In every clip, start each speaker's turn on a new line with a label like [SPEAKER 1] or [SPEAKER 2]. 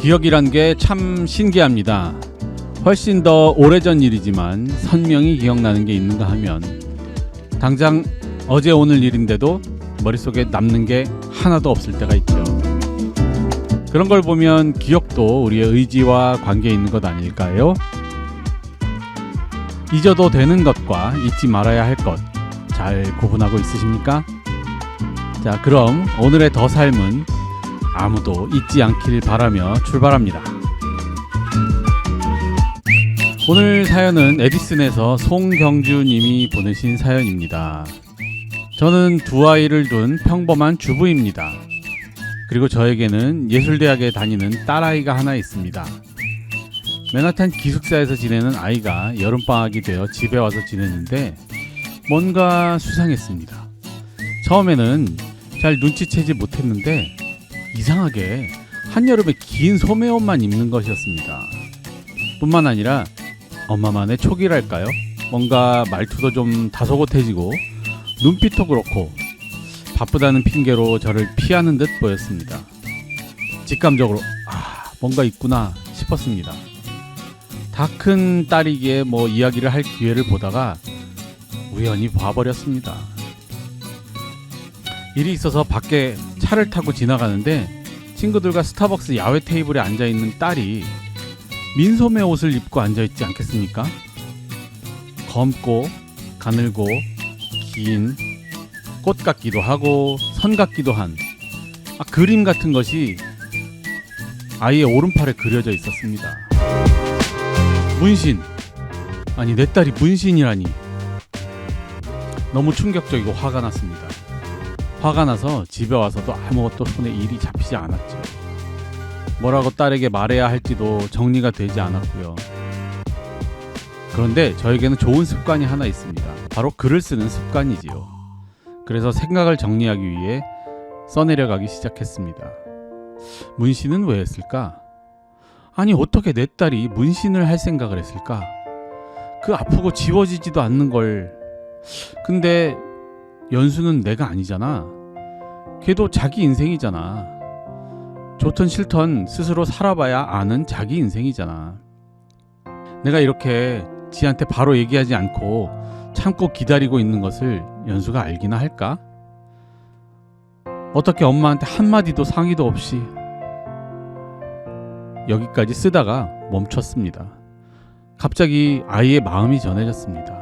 [SPEAKER 1] 기억이란 게 참 신기합니다. 훨씬 더 오래전 일이지만 선명히 기억나는 게 있는가 하면 당장 어제 오늘 일인데도 머릿속에 남는 게 하나도 없을 때가 있죠. 그런 걸 보면 기억도 우리의 의지와 관계에 있는 것 아닐까요? 잊어도 되는 것과 잊지 말아야 할 것 잘 구분하고 있으십니까? 자, 그럼 오늘의 더 삶은 아무도 잊지 않길 바라며 출발합니다. 오늘 사연은 에디슨에서 송경주 님이 보내신 사연입니다. 저는 두 아이를 둔 평범한 주부입니다. 그리고 저에게는 예술대학에 다니는 딸아이가 하나 있습니다. 맨하탄 기숙사에서 지내는 아이가 여름방학이 되어 집에 와서 지냈는데 뭔가 수상했습니다. 처음에는 잘 눈치채지 못했는데 이상하게 한여름에 긴 소매옷만 입는 것이었습니다. 뿐만 아니라 엄마만의 촉이랄까요? 뭔가 말투도 좀 다소곳해지고 눈빛도 그렇고 바쁘다는 핑계로 저를 피하는 듯 보였습니다. 직감적으로 뭔가 있구나 싶었습니다. 다 큰 딸이기에 이야기를 할 기회를 보다가 우연히 봐버렸습니다. 일이 있어서 밖에 차를 타고 지나가는데 친구들과 스타벅스 야외 테이블에 앉아있는 딸이 민소매 옷을 입고 앉아있지 않겠습니까? 검고 가늘고 긴 꽃 같기도 하고 선 같기도 한 그림 같은 것이 아이의 오른팔에 그려져 있었습니다. 문신! 아니, 내 딸이 문신이라니. 너무 충격적이고 화가 났습니다. 화가 나서 집에 와서도 아무것도 손에 일이 잡히지 않았죠. 뭐라고 딸에게 말해야 할지도 정리가 되지 않았고요. 그런데 저에게는 좋은 습관이 하나 있습니다. 바로 글을 쓰는 습관이지요. 그래서 생각을 정리하기 위해 써내려가기 시작했습니다. 문신은 왜 했을까? 아니, 어떻게 내 딸이 문신을 할 생각을 했을까? 그 아프고 지워지지도 않는 걸. 근데 연수는 내가 아니잖아. 걔도 자기 인생이잖아. 좋든 싫든 스스로 살아봐야 아는 자기 인생이잖아. 내가 이렇게 지한테 바로 얘기하지 않고 참고 기다리고 있는 것을 연수가 알기나 할까? 어떻게 엄마한테 한마디도 상의도 없이. 여기까지 쓰다가 멈췄습니다. 갑자기 아이의 마음이 전해졌습니다.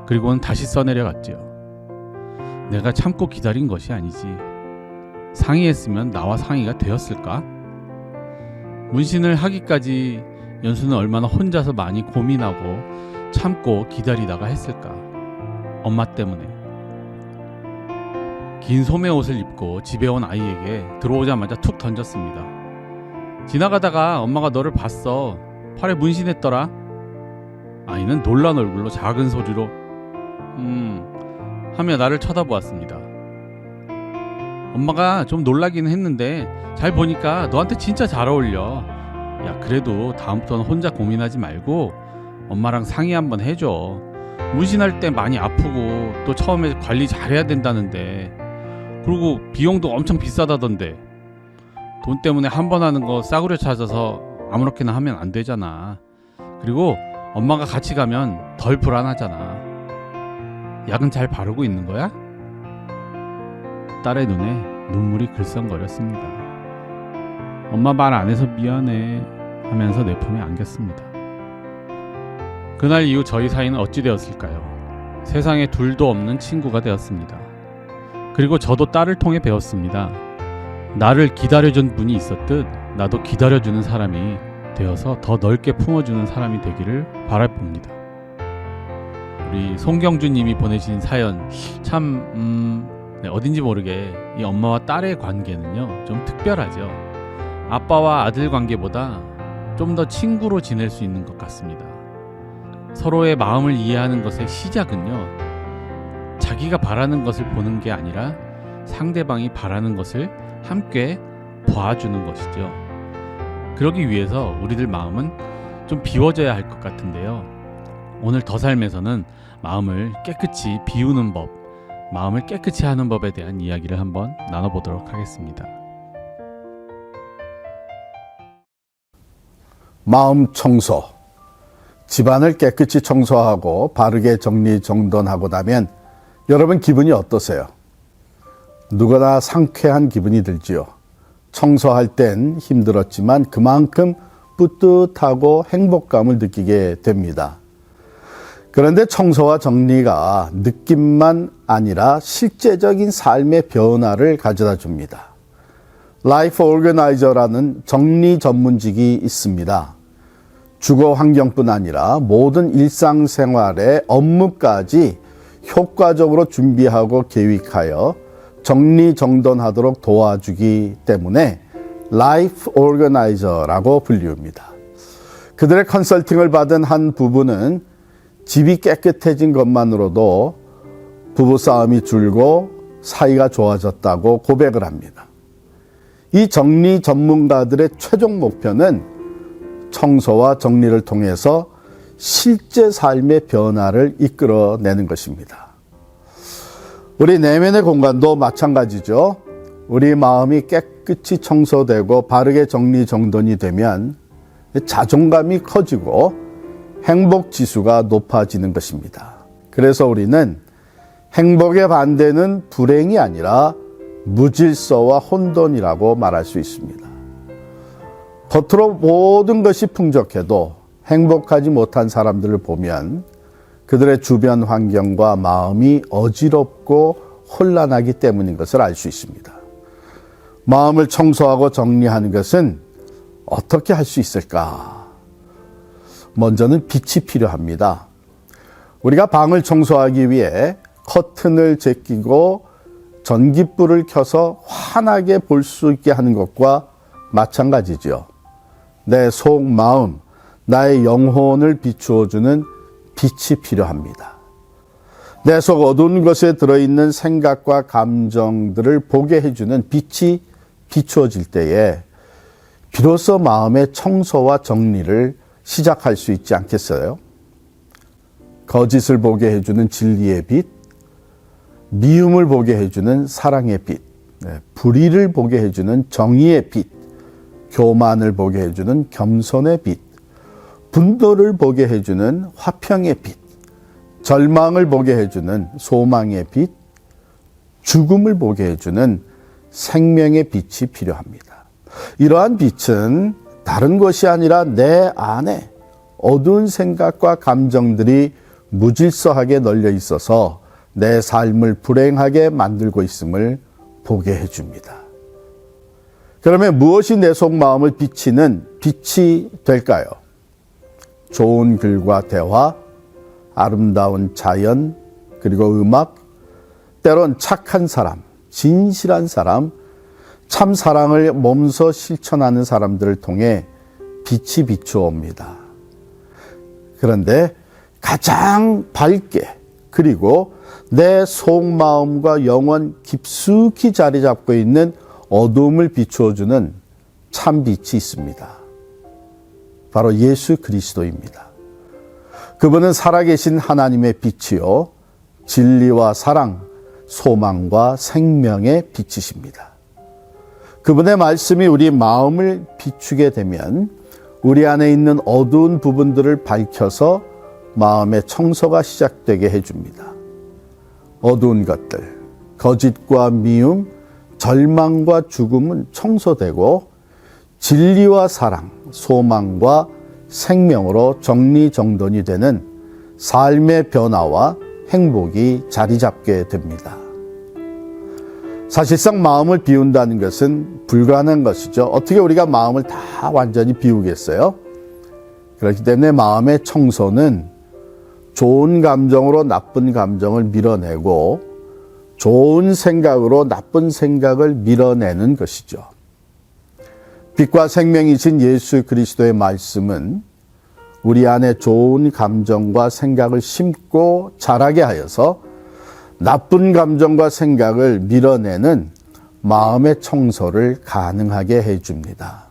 [SPEAKER 1] 그리고는 다시 써내려갔지요. 내가 참고 기다린 것이 아니지. 상의했으면 나와 상의가 되었을까? 문신을 하기까지 연수는 얼마나 혼자서 많이 고민하고 참고 기다리다가 했을까? 엄마 때문에. 긴 소매옷을 입고 집에 온 아이에게 들어오자마자 툭 던졌습니다. 지나가다가 엄마가 너를 봤어. 팔에 문신했더라. 아이는 놀란 얼굴로 작은 소리로 하며 나를 쳐다보았습니다. 엄마가 좀 놀라긴 했는데 잘 보니까 너한테 진짜 잘 어울려. 야, 그래도 다음부터는 혼자 고민하지 말고 엄마랑 상의 한번 해줘. 문신할 때 많이 아프고 또 처음에 관리 잘해야 된다는데, 그리고 비용도 엄청 비싸다던데 돈 때문에 한 번 하는 거 싸구려 찾아서 아무렇게나 하면 안 되잖아. 그리고 엄마가 같이 가면 덜 불안하잖아. 약은 잘 바르고 있는 거야? 딸의 눈에 눈물이 글썽거렸습니다. 엄마 말 안 해서 미안해 하면서 내 품에 안겼습니다. 그날 이후 저희 사이는 어찌 되었을까요? 세상에 둘도 없는 친구가 되었습니다. 그리고 저도 딸을 통해 배웠습니다. 나를 기다려준 분이 있었듯 나도 기다려주는 사람이 되어서 더 넓게 품어주는 사람이 되기를 바라봅니다. 우리 송경주님이 보내신 사연 참 어딘지 모르게 이 엄마와 딸의 관계는요 좀 특별하죠. 아빠와 아들 관계보다 좀 더 친구로 지낼 수 있는 것 같습니다. 서로의 마음을 이해하는 것의 시작은요, 자기가 바라는 것을 보는 게 아니라 상대방이 바라는 것을 함께 봐주는 것이죠. 그러기 위해서 우리들 마음은 좀 비워져야 할 것 같은데요. 오늘 더 삶에서는 마음을 깨끗이 비우는 법, 마음을 깨끗이 하는 법에 대한 이야기를 한번 나눠보도록 하겠습니다.
[SPEAKER 2] 마음 청소. 집안을 깨끗이 청소하고 바르게 정리정돈하고 나면 여러분 기분이 어떠세요? 누구나 상쾌한 기분이 들지요. 청소할 땐 힘들었지만 그만큼 뿌듯하고 행복감을 느끼게 됩니다. 그런데 청소와 정리가 느낌만 아니라 실제적인 삶의 변화를 가져다 줍니다. 라이프 오르거나이저라는 정리 전문직이 있습니다. 주거 환경뿐 아니라 모든 일상생활의 업무까지 효과적으로 준비하고 계획하여 정리정돈하도록 도와주기 때문에 라이프 오르거나이저라고 불리웁니다. 그들의 컨설팅을 받은 한 부부는 집이 깨끗해진 것만으로도 부부싸움이 줄고 사이가 좋아졌다고 고백을 합니다. 이 정리 전문가들의 최종 목표는 청소와 정리를 통해서 실제 삶의 변화를 이끌어내는 것입니다. 우리 내면의 공간도 마찬가지죠. 우리 마음이 깨끗이 청소되고 바르게 정리정돈이 되면 자존감이 커지고 행복 지수가 높아지는 것입니다. 그래서 우리는 행복의 반대는 불행이 아니라 무질서와 혼돈이라고 말할 수 있습니다. 겉으로 모든 것이 풍족해도 행복하지 못한 사람들을 보면 그들의 주변 환경과 마음이 어지럽고 혼란하기 때문인 것을 알 수 있습니다. 마음을 청소하고 정리하는 것은 어떻게 할 수 있을까? 먼저는 빛이 필요합니다. 우리가 방을 청소하기 위해 커튼을 제끼고 전깃불을 켜서 환하게 볼 수 있게 하는 것과 마찬가지죠. 내 속 마음, 나의 영혼을 비추어주는 빛이 필요합니다. 내 속 어두운 것에 들어있는 생각과 감정들을 보게 해주는 빛이 비추어질 때에 비로소 마음의 청소와 정리를 시작할 수 있지 않겠어요? 거짓을 보게 해주는 진리의 빛, 미움을 보게 해주는 사랑의 빛, 불의를 보게 해주는 정의의 빛, 교만을 보게 해주는 겸손의 빛, 분노를 보게 해주는 화평의 빛, 절망을 보게 해주는 소망의 빛, 죽음을 보게 해주는 생명의 빛이 필요합니다. 이러한 빛은 다른 것이 아니라 내 안에 어두운 생각과 감정들이 무질서하게 널려 있어서 내 삶을 불행하게 만들고 있음을 보게 해줍니다. 그러면 무엇이 내 속 마음을 비치는 빛이 될까요? 좋은 글과 대화, 아름다운 자연, 그리고 음악, 때론 착한 사람, 진실한 사람, 참 사랑을 몸소 실천하는 사람들을 통해 빛이 비추어옵니다. 그런데 가장 밝게 그리고 내 속마음과 영혼 깊숙이 자리 잡고 있는 어두움을 비추어주는 참 빛이 있습니다. 바로 예수 그리스도입니다. 그분은 살아계신 하나님의 빛이요, 진리와 사랑, 소망과 생명의 빛이십니다. 그분의 말씀이 우리 마음을 비추게 되면 우리 안에 있는 어두운 부분들을 밝혀서 마음의 청소가 시작되게 해줍니다. 어두운 것들, 거짓과 미움, 절망과 죽음은 청소되고 진리와 사랑, 소망과 생명으로 정리정돈이 되는 삶의 변화와 행복이 자리 잡게 됩니다. 사실상 마음을 비운다는 것은 불가능한 것이죠. 어떻게 우리가 마음을 다 완전히 비우겠어요? 그렇기 때문에 마음의 청소는 좋은 감정으로 나쁜 감정을 밀어내고 좋은 생각으로 나쁜 생각을 밀어내는 것이죠. 빛과 생명이신 예수 그리스도의 말씀은 우리 안에 좋은 감정과 생각을 심고 자라게 하여서 나쁜 감정과 생각을 밀어내는 마음의 청소를 가능하게 해줍니다.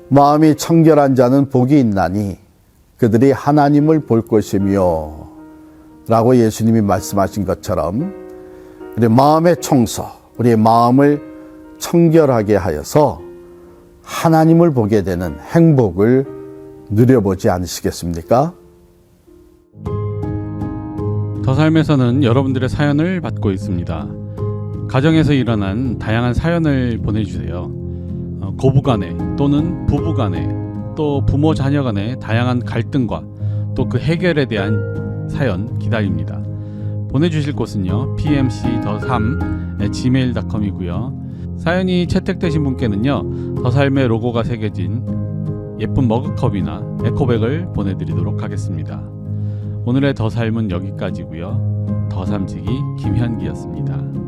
[SPEAKER 2] 마음이 청결한 자는 복이 있나니 그들이 하나님을 볼 것이며 라고 예수님이 말씀하신 것처럼 우리 마음의 청소, 우리의 마음을 청결하게 하여서 하나님을 보게 되는 행복을 누려보지 않으시겠습니까?
[SPEAKER 1] 더 삶에서는 여러분들의 사연을 받고 있습니다. 가정에서 일어난 다양한 사연을 보내주세요. 고부간에 또는 부부간에 또 부모 자녀 간의 다양한 갈등과 또 그 해결에 대한 사연 기다립니다. 보내주실 곳은요 pmc.3@gmail.com이고요. 사연이 채택되신 분께는요 더 삶의 로고가 새겨진 예쁜 머그컵이나 에코백을 보내드리도록 하겠습니다. 오늘의 더 삶은 여기까지고요. 더 삶지기 김현기였습니다.